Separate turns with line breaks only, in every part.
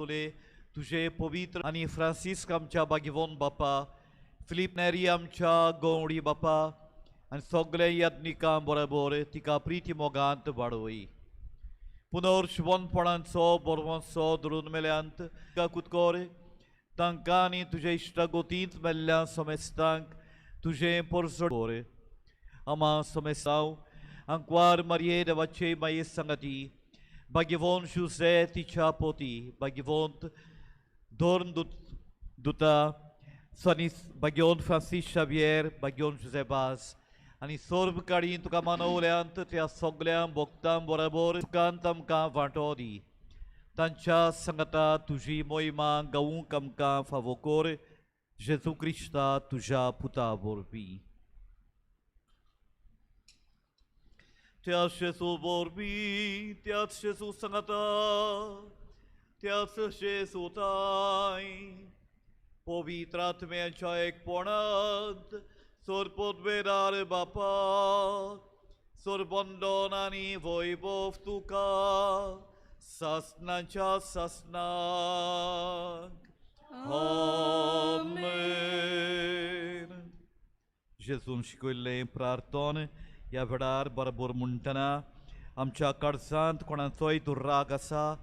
तुले तुझे पवित्र आणि फ्रांसिस्क आमच्या बागिवोन बापा फिलिप नेरी आमच्या गवडी बापा आणि सगळे यज्ञिकां बरोबर तिका प्रिती मोगांत वाडोय पुनर्शिवणपणांचो बरवंचो धरून मेल्यांत तिका कुतकोर तांकां आनी तुजे इश्टागोतींत मेल्ल्या समेस्तांक तुझे परसोड आमा समेस्तांव अंकवार मारये देवाचे माये संगती Bagivon José Tichapoti, Bagivon Dorn Duta, Sonis Bagion Francis Xavier, Bagion José Baz, आणि सोर्ब काडी तुका मनवल्यांत त्या सगळ्यां भक्तां बरोबर तुकांत आमकां वांटोदी तांच्या संगता तुजी मोहिमा गावूंक आमकां फावो कर जेजू क्रिस्ता तुज्या पुता वरवीं Teați Jezus vorbi, teați Jezus sănătă, teați Jezus tai, povitrat mea ek ponat, sorpot vedare bapa, sorbondonani voi boftuka, sasnancha sasnak. Amen. Jesus शिकवले प्रार्थना या वेळार बरोबर म्हणटना आमच्या कडसांत कोणाचोय दुर्राग आसा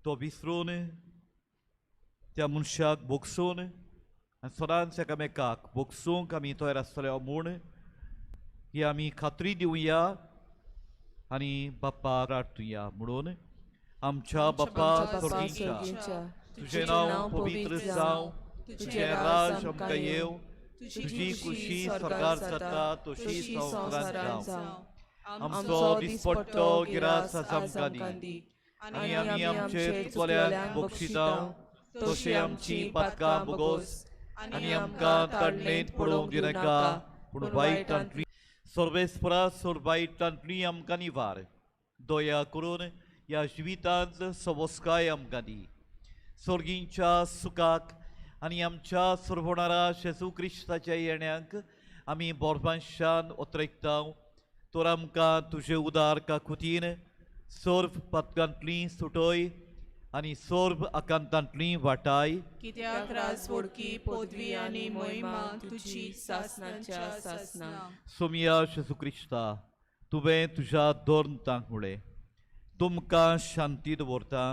तो विसरून त्या मनशाक बोगसून आनी सदांच एकामेकाक बोगसूंक आमी तयार आसतले म्हूण ही आमी खात्री दिवया आनी बाप्पाक प्रार्थुया म्हणून आमच्या बाप्पा स्वर्गीच्या तुजें नांव पवित्र जावं तुजें राज आमकां येवं तुझी खुशी स्वर्गार जाता तशी संवसारांत जावं आमचो दिसपट्टो गिरास आमकां दी आनी आमी आमचे चुकल्यांक बक्षितांव तशी आमची पातकां बोगोस आनी आमकां ताळणेंत पडोवंक दिनाका पूण वायटांतली सर्वेस्परा वायटांतली आमकां निवार दया करून ह्या जिवितांत सवस्काय आमकां दी सर्गींच्या सुखाक आनी आमच्या सर्वणारा जेजू क्रिस्ताच्या येण्याक आमी बोरपांशान उतरयतांव तर आमकां तुजे उदार काकुतीन सर्व पतकांतली सुटय आनी सर्व आकांतांतली वाटाय
कित्याक राजवडकी पदवी आनी मोहिमा तुजी सासनाच्या सासना
सोमिया जेजू क्रिस्ता तुवें तुज्या दोर्नतांक म्हळें तुमकां शांती दवरता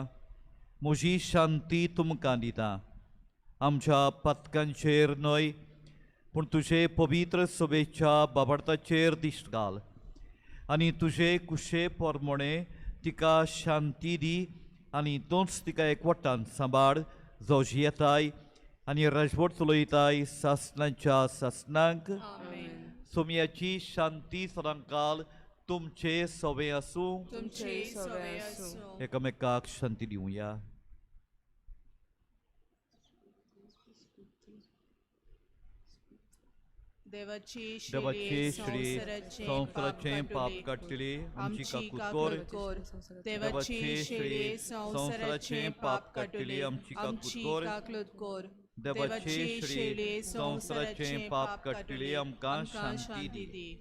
म्हजी शांती तुमकां दिता आमच्या पतकांचेर न्हय पूण तुजे पवित्र सभेच्या बाबडताचेर दिश्ट घाल आनी तुजे कुशे पोरमोणे तिका शांती दी आनी तोच तिका एकवटान सांबाळ जो जियेताय आनी राजवट चलयताय सासनांच्या सासनांक सोमयाची शांती सदांकाल तुमचे सवे आसूं एकामेकाक शांती दिवया
देवाची
श्री संवसाराचे पाप काडटली आमची काकूत कोर देवाची श्री संवसाराचे पाप काडटली आमची काकूत कोर देवाची श्री संवसाराचे पाप काडटली आमकां शांती दी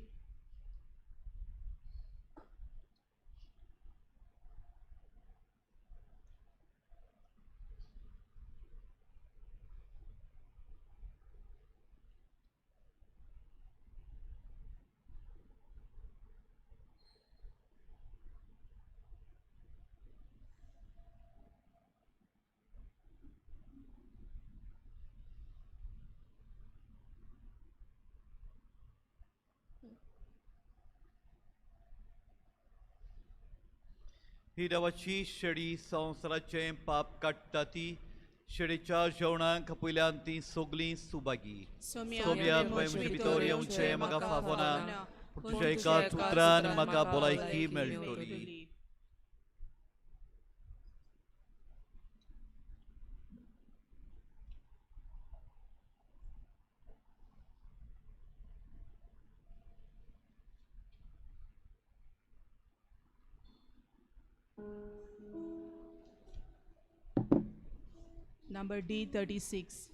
ही देवाची शेळी संवसाराचे पाप काडटा ती शेळीच्या जेवणाक पयल्यान ती सगळीं सुभागी सोम्यात म्हजे भितर येवचें म्हाका फावना पूण तुज्या एका उतरान म्हाका भलायकी मेळटली
Number D36.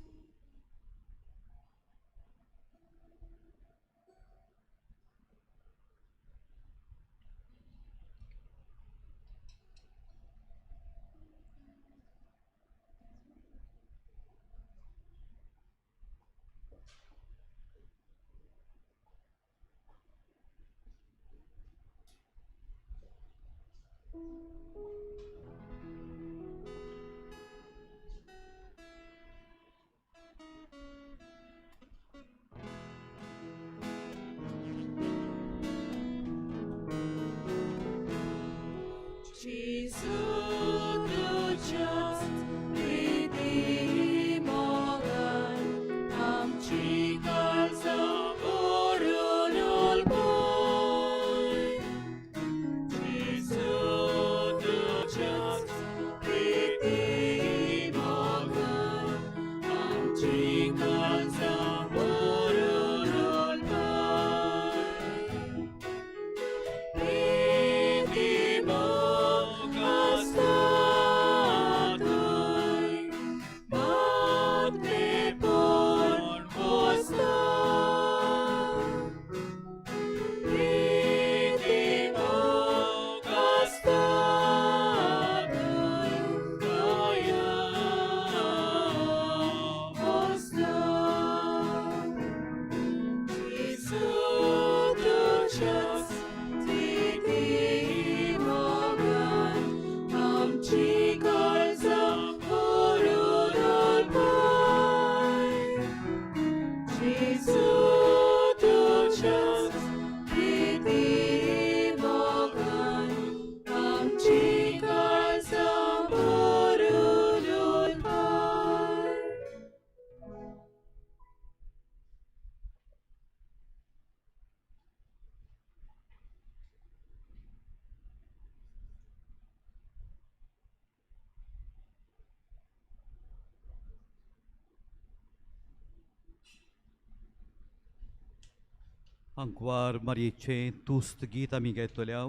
Anquar Marice tust gita migetoliau,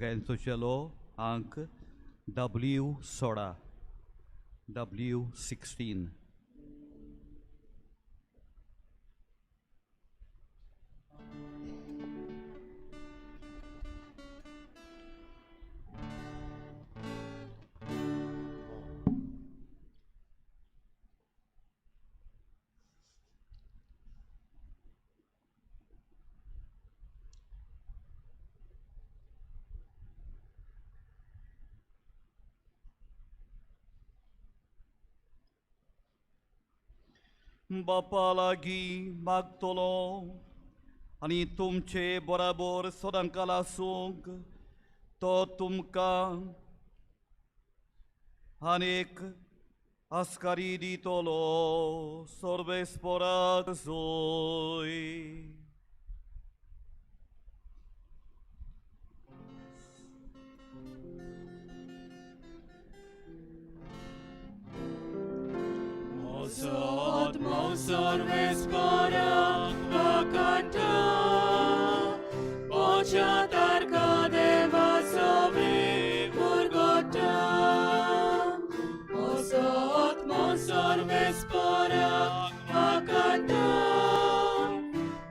gento celo anc W soda, W16. बापा लागी मागतलो आणि तुमचे बराबर सदांकाल आसूंक तो तुमकां आनीक आस्कारी दितलो सर्वेस्पराक जोय.
Sorvesporak vakanta, Ocha tarka deva sobe murgota. Osot mon sorvesporak vakanta,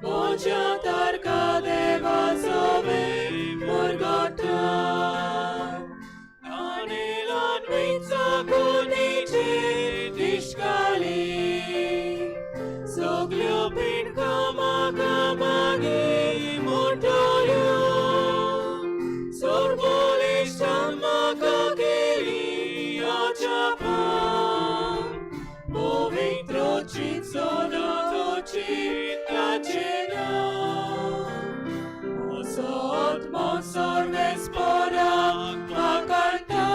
Ocha tarka deva sobe murgota. Anilan vitsa kuniche tishkali. Soglupin kamagi montoyo, sorbolis tamakakeli achapa, povitrocit sonatocit tachena, osot monsor vesporak makanta,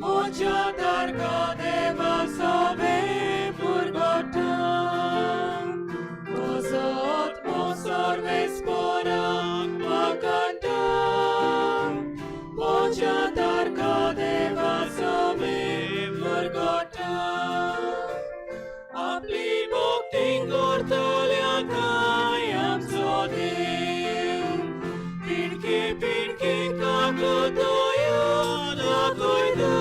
mocha tarka deva sobe. Osot monsor vesporak vakanta, Mocha tarka deva sobe murgota. Apli bokting gortalia kayam zodim, Pinki kakotoya nakoida,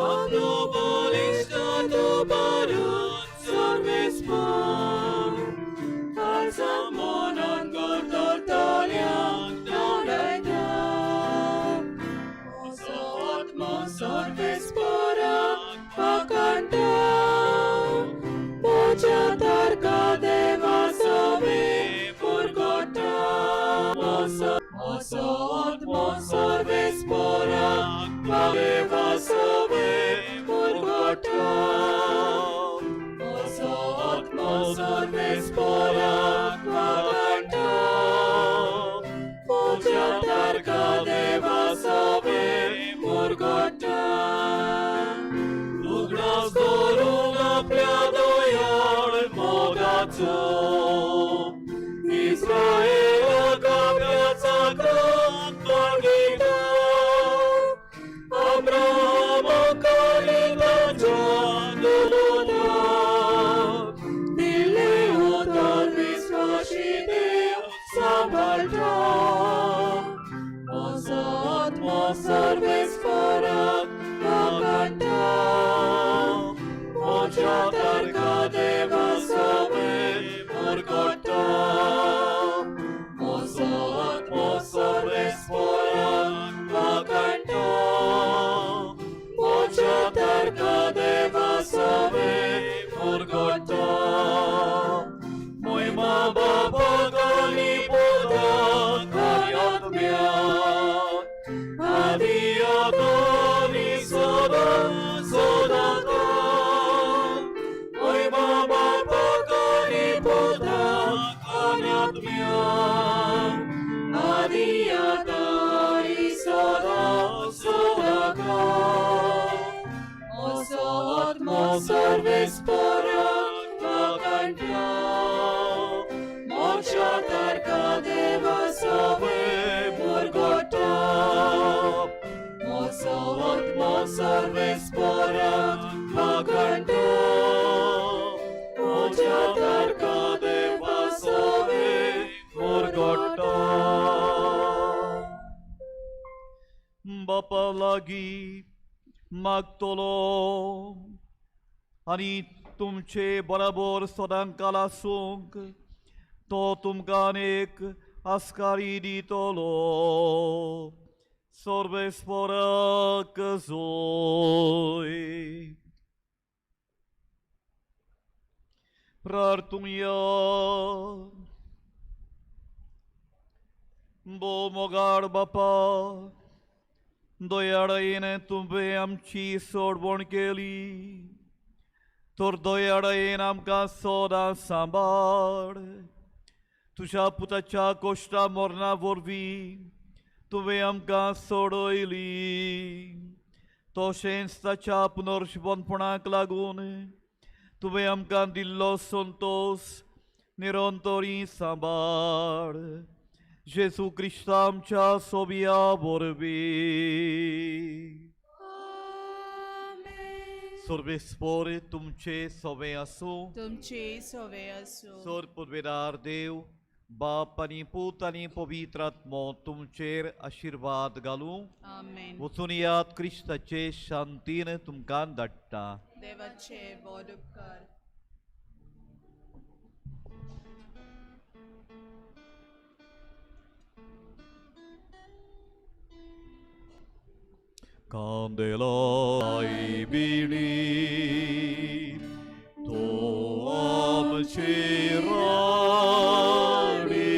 Aglo bolista to barun sorvespor, Alzamonon gortortoliak donaida. Osot monsor vesporak vakanta, Mocha tarka deva sobe murgota. Osot monsor vesporak deva sobe murgota. Osot monsor vesporak vakanta, Mocha tarka deva sobe murgota. Lugnas dorunga pliadoyar mogato, Israela kapiaca krok pangita, Abraham kalita janduluda, Dileutar visvashideo sabalta. Osot monsor vesporak vakanta, Mocha tarka deva sobe murgota. Osot monsor vesporak vakanta, Mocha tarka deva sobe murgota. Moima baba gali poda kayat miat, adiatani soda sodata. Moima baba gali poda kayat miat, adiatani soda sodata. Osot monsor vesporak vakanta, Mocha tarka deva sobe murgota. Osot monsor vesporak vakanta, Mocha tarka deva
बापालागी मागतलो आणि तुमचे बरोबर सदांकाल आसूंक तो तुमकां अनेक आस्कारी दितलो सर्वेस्पराक जोय प्रार्थुया मोगाड बापा दयाळेने तुमचे आमची सोडवण केली तर दयाळेन आमकां सदां सांबाळ तुझ्या पुताच्या कोश्टा मरणा वरवीं तुवें आमकां सोडयली तशेंच ताच्या पुनर्जीवनपणाक लागून तुवें आमकां दिल्लो संतोष निरंतरी सांबाळ जेजू क्रिस्ता आमच्या सोबिया वरवीं सर्वेस्पर तुमचे सोबे आसूं
तुमचे सोवे असो
सोर पुर्वेदार देव बाप आनी पूत आनी पवित्र आत्मो तुमचेर आशिर्वाद घालूं
आमेन
वचून यात क्रिस्ताचे शांतीन तुमकां धाडटा
देवाचे बोध उपकार
Candela ai bili to amche rani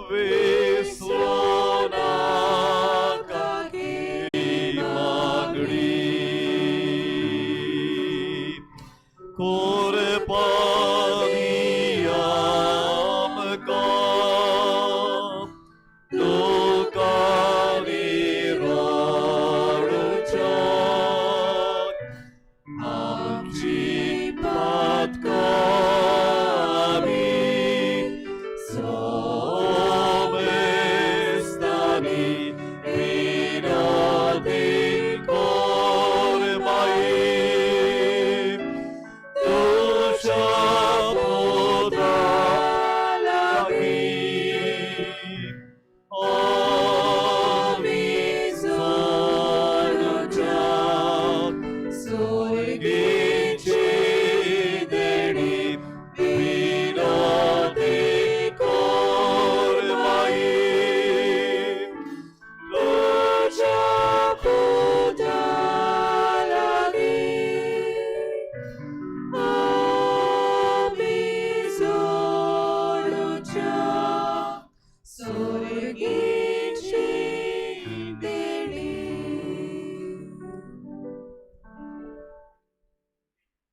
vesona kagi magdi ko